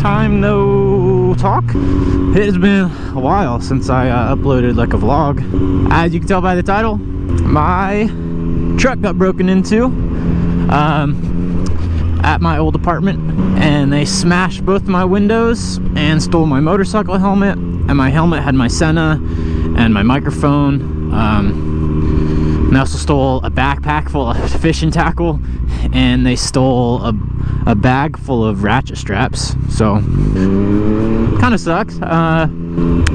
time no talk. It has been a while since I uploaded like a vlog. As you can tell by the title, my truck got broken into at my old apartment, and they smashed both my windows and stole my motorcycle helmet, and my helmet had my Senna and my microphone. They also stole a backpack full of fishing tackle, and they stole a bag full of ratchet straps. So kind of sucks.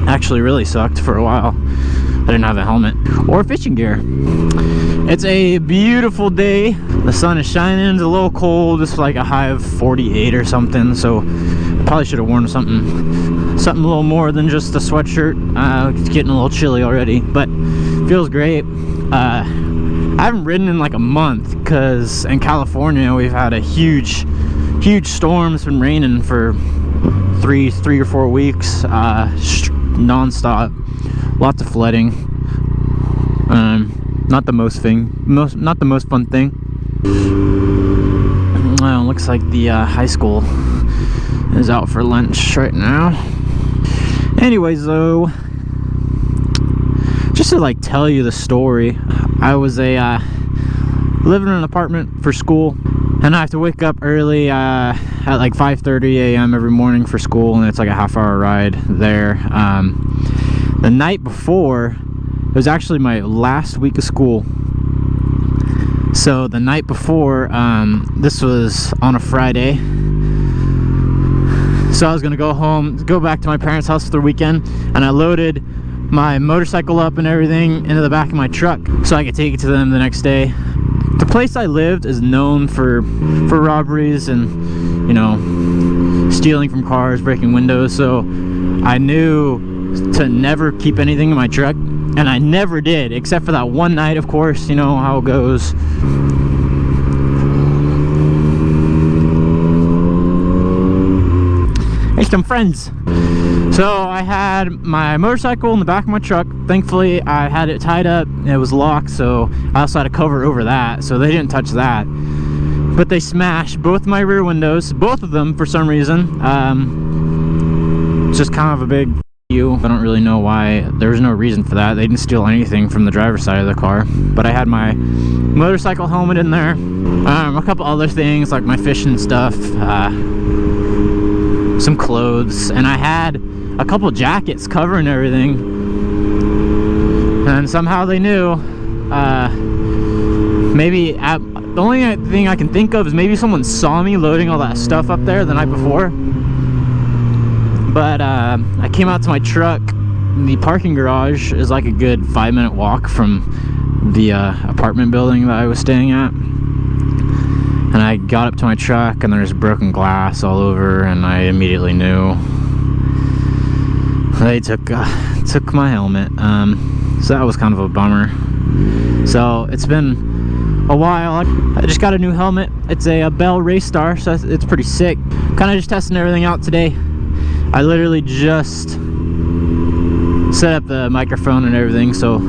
Actually really sucked for a while. I didn't have a helmet or fishing gear. It's a beautiful day. The sun is shining. It's a little cold. It's like a high of 48 or something, so I probably should have worn something a little more than just a sweatshirt. It's getting a little chilly already, but feels great. I haven't ridden in like a month because in California we've had a huge storm. It's been raining for three or 4 weeks, non-stop. Lots of flooding. Not the most fun thing. Well, looks like the high school is out for lunch right now. Anyways, though, just to like tell you the story, I was living in an apartment for school, and I have to wake up early at like 5:30 a.m. every morning for school, and it's like a half-hour ride there. The night before, it was actually my last week of school. So the night before, this was on a Friday, so I was gonna go back to my parents' house for the weekend, and I loaded my motorcycle up and everything into the back of my truck so I could take it to them the next day. The place I lived is known for robberies and, you know, stealing from cars, breaking windows, so I knew to never keep anything in my truck, and I never did, except for that one night, of course. You know how it goes. Hey, some friends. So I had my motorcycle in the back of my truck. Thankfully, I had it tied up. It was locked, so I also had a cover over that, so they didn't touch that. But they smashed both my rear windows, both of them for some reason. It's just kind of a big you. I don't really know why. There was no reason for that. They didn't steal anything from the driver's side of the car, but I had my motorcycle helmet in there, a couple other things like my fishing stuff, some clothes, and I had a couple jackets covering everything, and somehow they knew. Maybe the only thing I can think of is maybe someone saw me loading all that stuff up there the night before. But I came out to my truck. The parking garage is like a good 5-minute walk from the apartment building that I was staying at. And I got up to my truck, and there's broken glass all over, and I immediately knew. They took my helmet, so that was kind of a bummer. So it's been a while. I just got a new helmet. It's a Bell Raystar, so it's pretty sick. Kind of just testing everything out today. I literally just set up the microphone and everything, so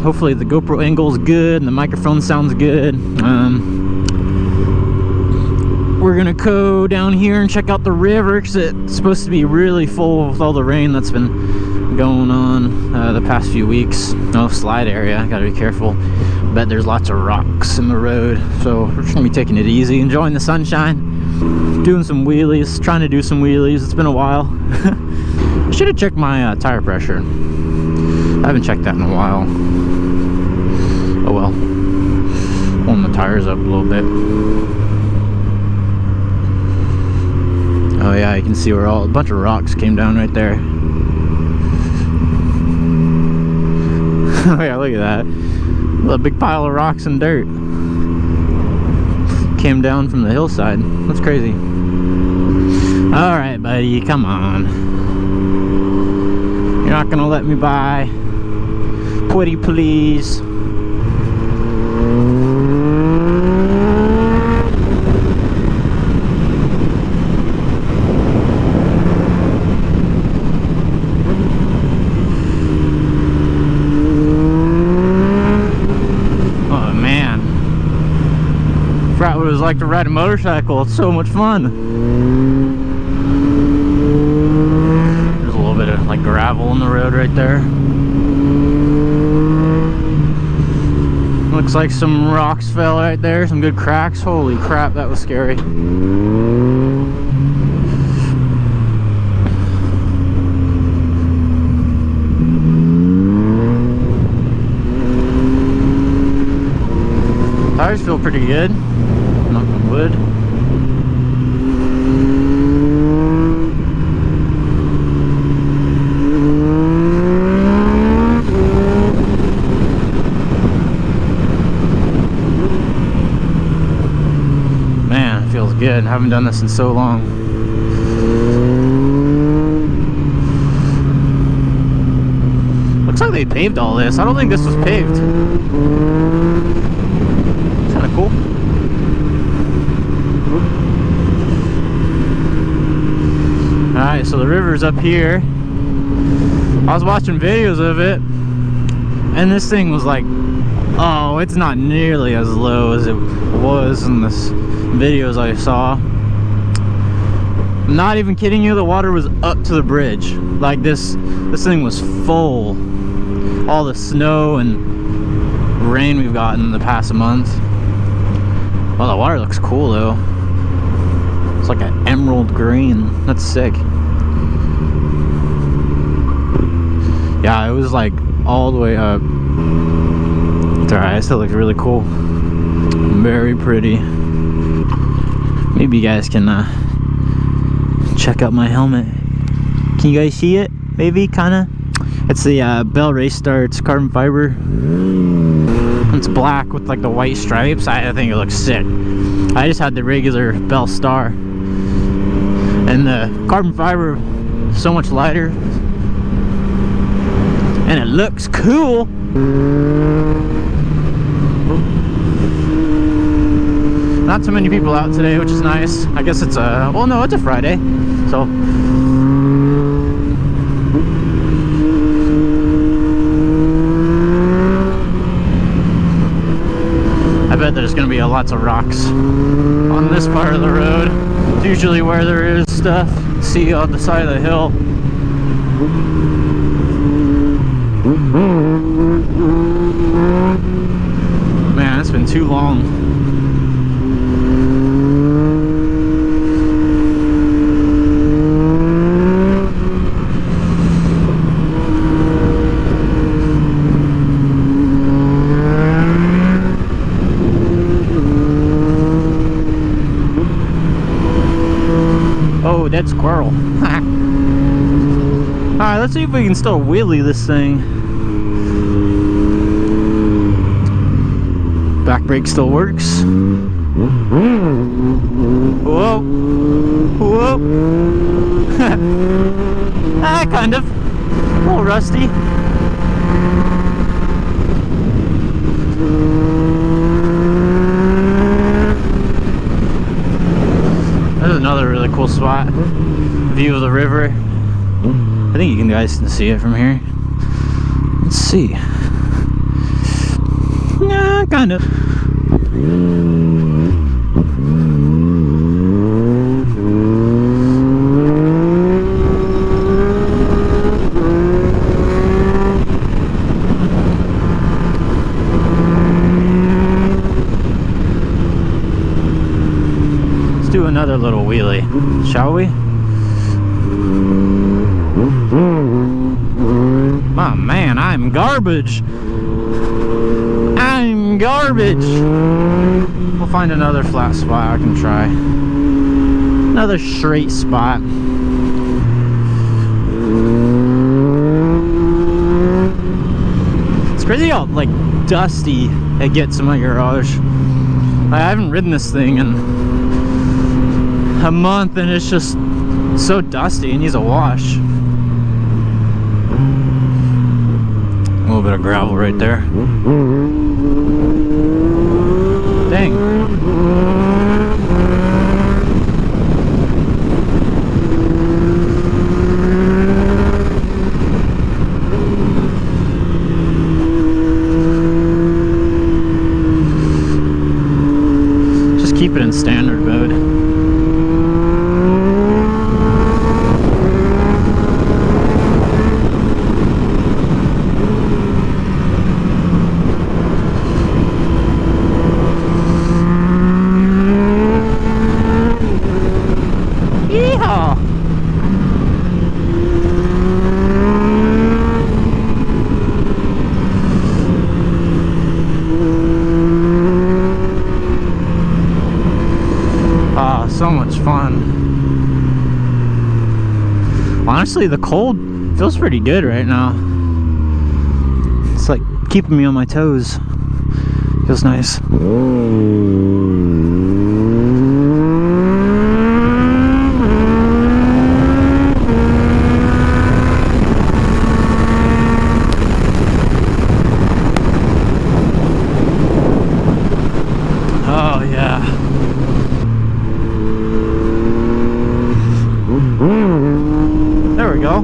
hopefully the GoPro angle is good and the microphone sounds good. We're gonna go down here and check out the river because it's supposed to be really full with all the rain that's been going on the past few weeks. No slide area, gotta be careful. Bet there's lots of rocks in the road, so we're just gonna be taking it easy, enjoying the sunshine. Doing some wheelies, trying to do some wheelies. It's been a while. I should have checked my tire pressure. I haven't checked that in a while. Oh well. Pulling the tires up a little bit. Oh yeah, you can see where a bunch of rocks came down right there. Oh yeah, look at that. A big pile of rocks and dirt came down from the hillside. That's crazy. Alright, buddy, come on. You're not gonna let me by? Pretty please. Forgot what it was like to ride a motorcycle. It's so much fun. gravel in the road right there. Looks like some rocks fell right there, some good cracks. Holy crap, that was scary. Tires feel pretty good, knock on wood. Man, it feels good. I haven't done this in so long. Looks like they paved all this. I don't think this was paved. Kind of cool. Alright, so the river's up here. I was watching videos of it, and this thing was like, oh, it's not nearly as low as it was in this videos I saw. I'm not even kidding you, the water was up to the bridge. Like this thing was full. All the snow and rain we've gotten in the past month. Well, the water looks cool though. It's like an emerald green. That's sick. Yeah, it was like all the way up. It's alright, it still looks really cool. Very pretty. Maybe you guys can check out my helmet. Can you guys see it? Maybe, kinda. It's the Bell Race Star. It's carbon fiber. It's black with like the white stripes. I think it looks sick. I just had the regular Bell Star, and the carbon fiber is so much lighter, and it looks cool. Not too many people out today, which is nice. I guess it's a, well, no, it's a Friday, so I bet there's gonna be lots of rocks on this part of the road. It's usually where there is stuff. See on the side of the hill. Man, it's been too long. Oh, dead squirrel. Alright, let's see if we can still wheelie this thing. Back brake still works. Whoa. Whoa. Kind of. A little rusty. There's another really cool spot. View of the river. I think you guys can see it from here. Let's see. Yeah, kind of. Let's do another little wheelie, shall we? Oh man, I'm garbage. I'm garbage. We'll find another flat spot I can try. Another straight spot. It's crazy how like dusty it gets in my garage. I haven't ridden this thing in a month and it's just so dusty. It needs a wash. A little bit of gravel right there. Dang. Just keep it in standard mode. honestly, the cold feels pretty good right now. It's like keeping me on my toes. Feels nice. Oh yeah. There we go.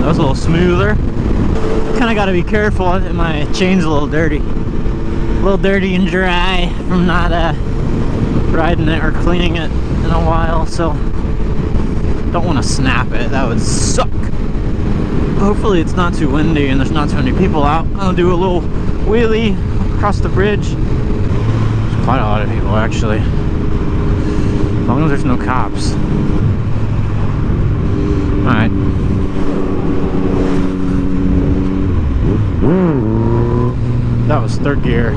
That was a little smoother. Kind of got to be careful. My chain's a little dirty. A little dirty and dry from not riding it or cleaning it in a while, so don't want to snap it. That would suck. Hopefully it's not too windy and there's not too many people out. I'll do a little wheelie across the bridge. There's quite a lot of people actually. As long as there's no cops. Alright. That was third gear.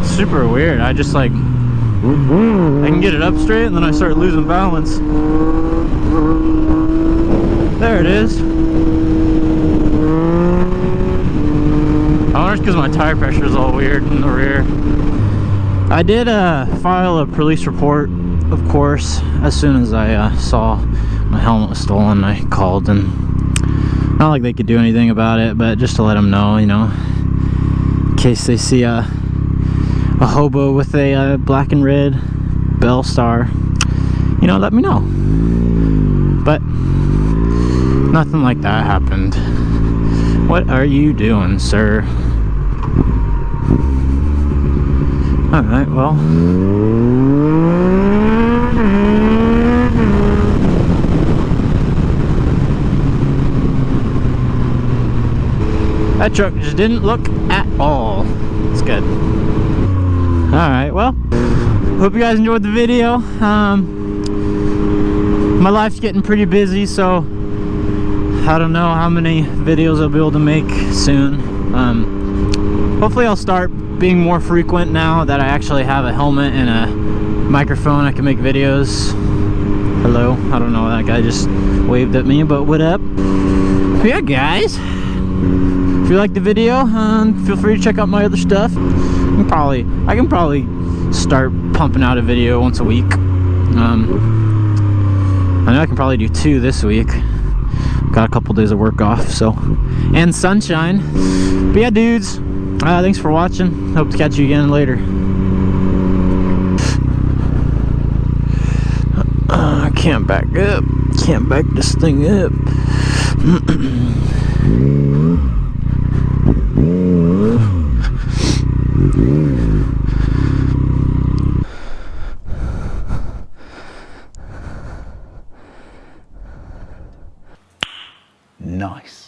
Super weird. I just like I can get it up straight and then I start losing balance. There it is. I wonder if it's because my tire pressure is all weird in the rear. I did file a police report, of course, as soon as I saw my helmet was stolen. I called, and not like they could do anything about it, but just to let them know, you know, in case they see a hobo with a black and red bell star, you know, let me know. But nothing like that happened. What are you doing, sir? Alright, well, that truck just didn't look at all. It's good. Alright, well, hope you guys enjoyed the video. My life's getting pretty busy, so I don't know how many videos I'll be able to make soon. Hopefully I'll start being more frequent now that I actually have a helmet and a microphone. I can make videos. Hello, I don't know, that guy just waved at me, but what up? So yeah, guys, if you liked the video, feel free to check out my other stuff. I can probably start pumping out a video once a week. I know I can probably do 2 this week. Got a couple days of work off, so, and sunshine. But yeah, dudes, thanks for watching. Hope to catch you again later. I can't back up. Can't back this thing up. Nice.